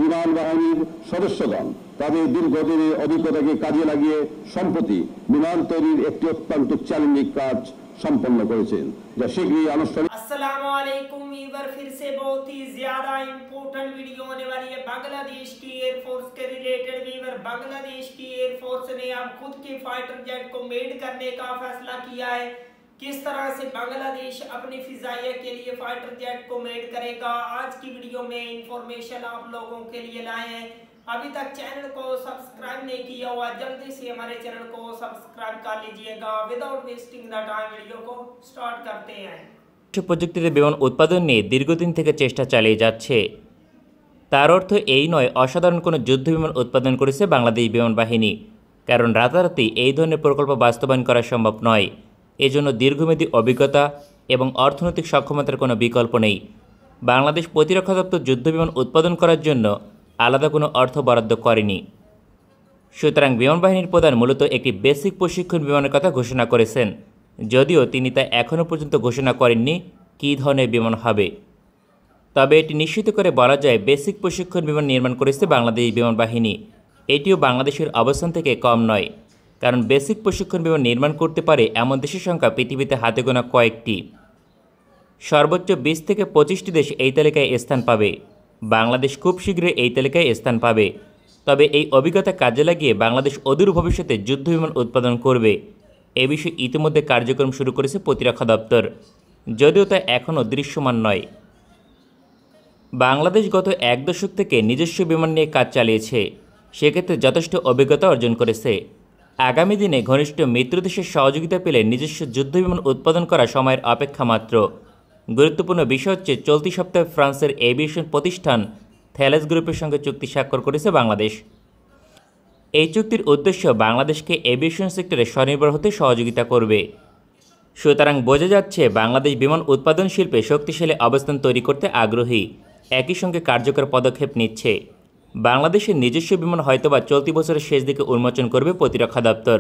বিমান বাহিনীর সদস্যগণ তাদের দীর্ঘদিনের অভিজ্ঞতাকে কাজে লাগিয়ে সম্প্রতি বিমান তৈরির একটি অত্যন্ত চ্যালেঞ্জিং কাজ সম্পন্ন করেছেন, যা শীঘ্রই আনুষ্ঠানিক। अस्सलामु अलैकुम वीवर, फिर से बहुत ही ज्यादा इम्पोर्टेंट वीडियो होने वाली है बांग्लादेश की एयरफोर्स के रिलेटेड। वीवर, बांग्लादेश की एयरफोर्स ने अब खुद के फाइटर जेट को मेड करने का फैसला किया है। किस तरह से बांग्लादेश अपनी फिजाइया के लिए फाइटर जेट को मेड करेगा, आज की वीडियो में इंफॉर्मेशन आप लोगों के लिए लाए हैं। अभी तक चैनल को सब्सक्राइब नहीं किया हुआ, जल्दी से हमारे चैनल को सब्सक्राइब कर लीजिएगा। Without wasting the time video को स्टार्ट करते हैं। প্রযুক্তিতে বিমান উৎপাদন নিয়ে দীর্ঘদিন থেকে চেষ্টা চালিয়ে যাচ্ছে। তার অর্থ এই নয় অসাধারণ কোনো যুদ্ধ বিমান উৎপাদন করেছে বাংলাদেশ বিমান বাহিনী, কারণ রাতারাতি এই ধরনের প্রকল্প বাস্তবায়ন করা সম্ভব নয়। এজন্য দীর্ঘমেয়াদী অভিজ্ঞতা এবং অর্থনৈতিক সক্ষমতার কোনো বিকল্প নেই। বাংলাদেশ প্রতিরক্ষা দপ্তর যুদ্ধ বিমান উৎপাদন করার জন্য আলাদা কোনো অর্থ বরাদ্দ করেনি। সুতরাং বিমান বাহিনীর প্রধান মূলত একটি বেসিক প্রশিক্ষণ বিমানের কথা ঘোষণা করেছেন, যদিও তিনি তা এখনও পর্যন্ত ঘোষণা করেননি কী ধরনের বিমান হবে। তবে এটি নিশ্চিত করে বলা যায় বেসিক প্রশিক্ষণ বিমান নির্মাণ করেছে বাংলাদেশ বিমান বাহিনী। এটিও বাংলাদেশের অবস্থান থেকে কম নয়, কারণ বেসিক প্রশিক্ষণ বিমান নির্মাণ করতে পারে এমন দেশের সংখ্যা পৃথিবীতে হাতে গোনা কয়েকটি। সর্বোচ্চ 20 থেকে 25টি দেশ এই তালিকায় স্থান পাবে। বাংলাদেশ খুব শীঘ্রই এই তালিকায় স্থান পাবে। তবে এই অভিজ্ঞতা কাজে লাগিয়ে বাংলাদেশ অদূর ভবিষ্যতে যুদ্ধ বিমান উৎপাদন করবে, এ বিষয়ে ইতিমধ্যে কার্যক্রম শুরু করেছে প্রতিরক্ষা দপ্তর, যদিও তা এখনও দৃশ্যমান নয়। বাংলাদেশ গত এক দশক থেকে নিজস্ব বিমান নিয়ে কাজ চালিয়েছে, সেক্ষেত্রে যথেষ্ট অভিজ্ঞতা অর্জন করেছে। আগামী দিনে ঘনিষ্ঠ মিত্র দেশের সহযোগিতা পেলে নিজস্ব যুদ্ধ বিমান উৎপাদন করা সময়ের অপেক্ষা মাত্র। গুরুত্বপূর্ণ বিষয় হচ্ছে চলতি সপ্তাহে ফ্রান্সের এভিয়েশন প্রতিষ্ঠান থ্যালেস গ্রুপের সঙ্গে চুক্তি স্বাক্ষর করেছে বাংলাদেশ। এই চুক্তির উদ্দেশ্য বাংলাদেশকে এভিয়েশন সেক্টরে স্বনির্ভর হতে সহযোগিতা করবে। সুতরাং বোঝা যাচ্ছে বাংলাদেশ বিমান উৎপাদন শিল্পে শক্তিশালী অবস্থান তৈরি করতে আগ্রহী, একই সঙ্গে কার্যকর পদক্ষেপ নিচ্ছে। বাংলাদেশের নিজস্ব বিমান হয়তোবা চলতি বছরের শেষ দিকে উন্মোচন করবে প্রতিরক্ষা দপ্তর,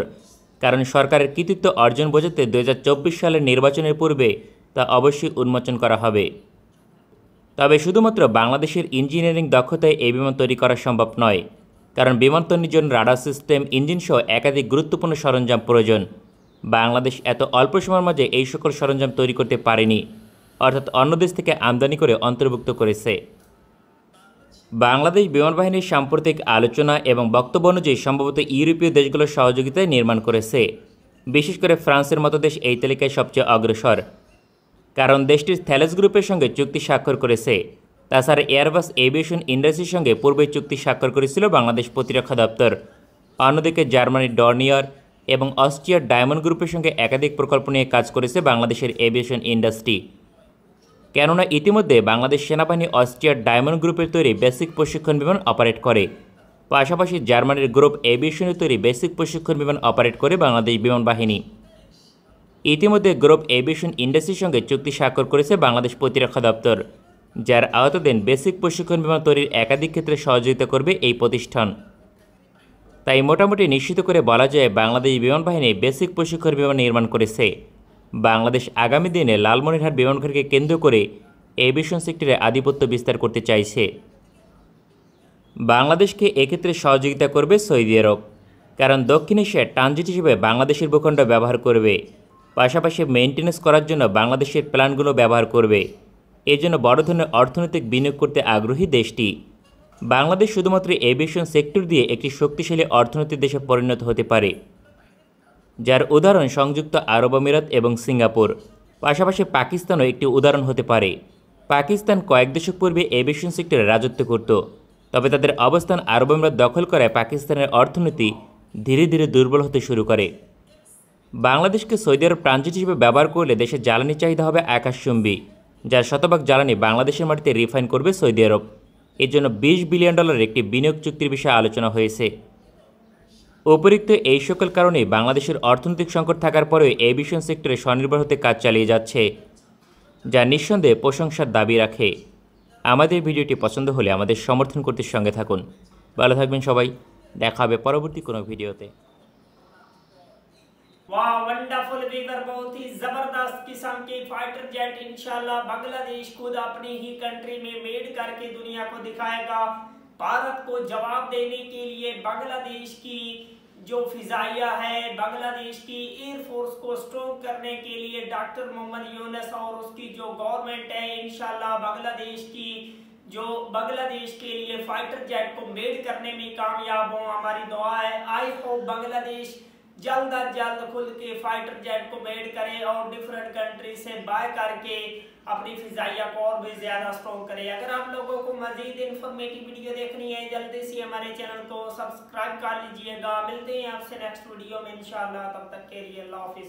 কারণ সরকারের কৃতিত্ব অর্জন বোঝাতে 2024 সালের নির্বাচনের পূর্বে তা অবশ্যই উন্মোচন করা হবে। তবে শুধুমাত্র বাংলাদেশের ইঞ্জিনিয়ারিং দক্ষতায় এই বিমান তৈরি করা সম্ভব নয়, কারণ বিমান তৈরির জন্য রাডার সিস্টেম, ইঞ্জিনসহ একাধিক গুরুত্বপূর্ণ সরঞ্জাম প্রয়োজন। বাংলাদেশ এত অল্প সময়ের মাঝে এই সকল সরঞ্জাম তৈরি করতে পারেনি, অর্থাৎ অন্য দেশ থেকে আমদানি করে অন্তর্ভুক্ত করেছে। বাংলাদেশ বিমান বাহিনীর সাম্প্রতিক আলোচনা এবং বক্তব্য অনুযায়ী সম্ভবত ইউরোপীয় দেশগুলোর সহযোগিতায় নির্মাণ করেছে। বিশেষ করে ফ্রান্সের মতো দেশ এই তালিকায় সবচেয়ে অগ্রসর, কারণ দেশটির থ্যালেস গ্রুপের সঙ্গে চুক্তি স্বাক্ষর করেছে। তাছাড়া এয়ারবাস এভিয়েশন ইন্ডাস্ট্রির সঙ্গে পূর্বেই চুক্তি স্বাক্ষর করেছিল বাংলাদেশ প্রতিরক্ষা দপ্তর। অন্যদিকে জার্মানির ডর্নিয়ার এবং অস্ট্রিয়ার ডায়মন্ড গ্রুপের সঙ্গে একাধিক প্রকল্প নিয়ে কাজ করেছে বাংলাদেশের এভিয়েশন ইন্ডাস্ট্রি। কেননা ইতিমধ্যে বাংলাদেশ সেনাবাহিনী অস্ট্রিয়ার ডায়মন্ড গ্রুপের তৈরি বেসিক প্রশিক্ষণ বিমান অপারেট করে, পাশাপাশি জার্মানির গ্রুপ এভিয়েশনের তৈরি বেসিক প্রশিক্ষণ বিমান অপারেট করে বাংলাদেশ বিমান বাহিনী। ইতিমধ্যে গ্রুপ এভিয়েশন ইন্ডাস্ট্রির সঙ্গে চুক্তি স্বাক্ষর করেছে বাংলাদেশ প্রতিরক্ষা দপ্তর, যার আওতাধীন বেসিক প্রশিক্ষণ বিমান তৈরির একাধিক ক্ষেত্রে সহযোগিতা করবে এই প্রতিষ্ঠান। তাই মোটামুটি নিশ্চিত করে বলা যায় বাংলাদেশ বিমান বাহিনী বেসিক প্রশিক্ষণ বিমান নির্মাণ করেছে। বাংলাদেশ আগামী দিনে লালমনিরহাট বিমানঘাটকে কেন্দ্র করে এভিয়েশন সেক্টরে আধিপত্য বিস্তার করতে চাইছে। বাংলাদেশকে এক্ষেত্রে সহযোগিতা করবে সৌদি আরব, কারণ দক্ষিণ এশিয়ার ট্রানজিট হিসেবে বাংলাদেশের ভূখণ্ড ব্যবহার করবে, পাশাপাশি মেইনটেনেন্স করার জন্য বাংলাদেশের প্ল্যানগুলো ব্যবহার করবে। এর জন্য বড় ধরনের অর্থনৈতিক বিনিয়োগ করতে আগ্রহী দেশটি। বাংলাদেশ শুধুমাত্র এভিয়েশন সেক্টর দিয়ে একটি শক্তিশালী অর্থনৈতিক দেশে পরিণত হতে পারে, যার উদাহরণ সংযুক্ত আরব আমিরাত এবং সিঙ্গাপুর। পাশাপাশি পাকিস্তানও একটি উদাহরণ হতে পারে। পাকিস্তান কয়েক দশক পূর্বে এভিয়েশন সেক্টরে রাজত্ব করত, তবে তাদের অবস্থান আরব আমিরাত দখল করায় পাকিস্তানের অর্থনীতি ধীরে ধীরে দুর্বল হতে শুরু করে। বাংলাদেশকে সৌদি আরব ট্রানজিট হিসেবে ব্যবহার করলে দেশের জ্বালানি চাহিদা হবে আকাশচুম্বী, যার শতভাগ জ্বালানি বাংলাদেশের মাটিতে রিফাইন করবে সৌদি আরব। এর জন্য $20 বিলিয়ন একটি বিনিয়োগ চুক্তির বিষয়ে আলোচনা হয়েছে। উপরিক্ত এই সকল কারণে বাংলাদেশের অর্থনৈতিক সংকট থাকার পরেও এভিয়েশন সেক্টরে স্বনির্ভর হতে কাজ চালিয়ে যাচ্ছে, যা নিঃসন্দেহে প্রশংসার দাবি রাখে। আমাদের ভিডিওটি পছন্দ হলে আমাদের সমর্থন করতে সঙ্গে থাকুন। ভালো থাকবেন সবাই, দেখা হবে পরবর্তী কোনো ভিডিওতে। वाह, वंडरफुल वीवर, बहुत ही जबरदस्त किस्म के फाइटर जेट इंशाल्लाह बांग्लादेश खुद अपनी ही कंट्री में मेड करके दुनिया को दिखाएगा। भारत को जवाब देने के लिए बांग्लादेश की जो फिजाइया है, बांग्लादेश की एयरफोर्स को स्ट्रॉन्ग करने के लिए डॉक्टर मोहम्मद यूनुस और उसकी जो गवर्नमेंट है, इंशाल्लाह बांग्लादेश के लिए फाइटर जेट को मेड करने में कामयाब हो। हमारी दुआ है। आई होप बांग्लादेश जल्द अज जल्द खुद के फाइटर जेट को मेड करे और डिफरेंट कंट्री से बाय करके अपनी फिजाइया को और भी ज्यादा स्ट्रॉन्ग करे। अगर आप लोगों को मजीद इंफॉर्मेटिव वीडियो देखनी है, जल्दी से हमारे चैनल को सब्सक्राइब कर लीजिएगा। मिलते हैं आपसे नेक्स्ट वीडियो में इंशाल्लाह। तब तक के लिए अल्लाह हाफिज।